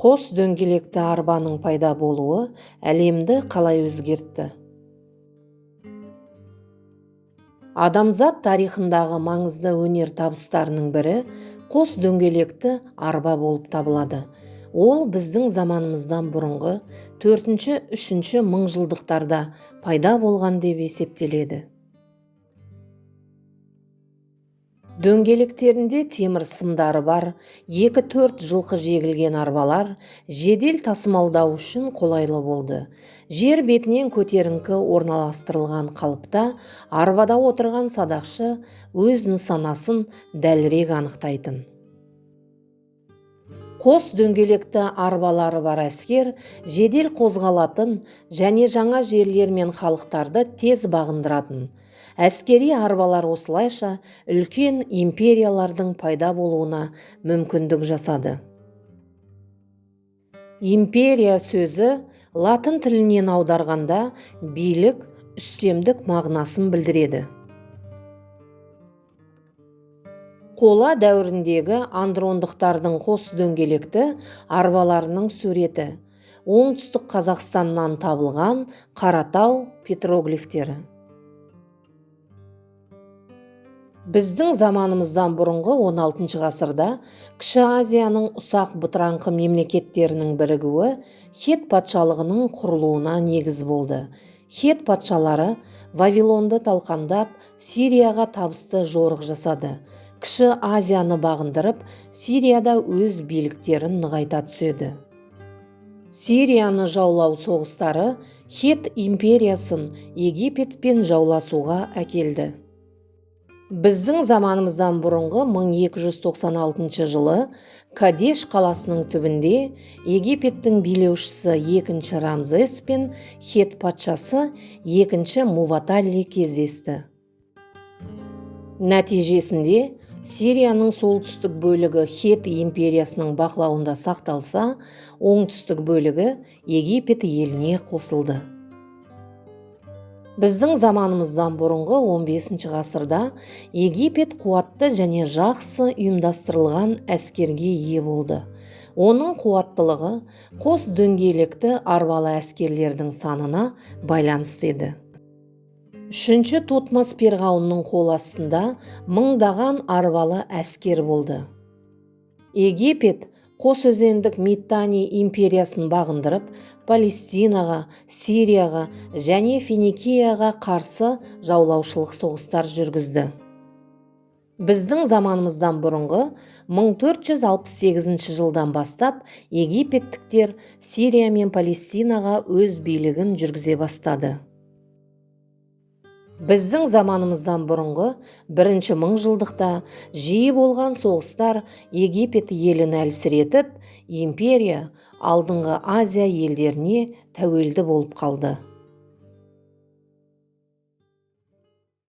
Қос дөңгелекті арбаның пайда болуы әлемді қалай өзгертті? Адамзат тарихындағы маңызды өнер табыстарының бірі қос дөңгелекті арба болып табылады. Ол біздің заманымыздан бұрынғы 4-3 мыңжылдықтарда пайда болған деп есептеледі. Дөңгелектерінде темір сымдары бар 2-4 жылқы жегілген арбалар жедел тасымалдау үшін қолайлы болды. Жер бетінен көтеріңкі орналастырылған қалыпта арбада отырған садақшы өз нысанасын дәлірек анықтайтын. Қос дөңгелекті арбалары бар әскер жедел қозғалатын және жаңа жерлер мен халықтарды тез бағындыратын. Әскери арбалар осылайша үлкен империялардың пайда болуына мүмкіндік жасады. Империя сөзі латын тілінен аударғанда билік, үстемдік мағынасын білдіреді. Қола дәуіріндегі андрондықтардың қос дөңгелекті арбаларының суреті. Оңтүстік Қазақстаннан табылған Қаратау петроглифтері. Біздің заманымыздан бұрынғы 16 ғасырда Кіші Азияның ұсақ бытыраңқы мемлекеттерінің бірігуі Хет патшалығының құрылуына негіз болды. Хет патшалары Вавилонды талқандап, Сирияға табысты жорық жасады. Кіші Азияны бағындырып, Сирияда өз биліктерін нығайта түседі. Сирияны жаулау соғыстары Хет империясын Египетпен жауласуға әкелді. Біздің заманымыздан бұрынғы 1296 жылы Кадеш қаласының түбінде Египеттің билеушісі 2 Рамзес пен Хет патшасы 2 Муваталли кездесті. Нәтижесінде Сирияның солтүстік бөлігі Хет империясының бақылауында сақталса, оңтүстік бөлігі Египет еліне қосылды. Біздің заманымыздан бұрынғы 15 ғасырда Египет қуатты және жақсы ұйымдастырылған әскерге ие болды. Оның қуаттылығы қос дөңгелекті арбалы әскерлердің санына байланысты еді. 3 Тутмос перғауынның қол астында мыңдаған арбалы әскер болды. Египет қосөзендік Миттани империясын бағындырып, Палестинаға, Сирияға және Финикияға қарсы жаулаушылық соғыстар жүргізді. Біздің заманымыздан бұрынғы 1468 жылдан бастап египеттіктер Сирия мен Палестинаға өз билігін жүргізе бастады. Біздің заманымыздан бұрынғы 1 мыңжылдықта жиі болған соғыстар Египет елін әлсіретіп, империя алдыңғы Азия елдеріне тәуелді болып қалды.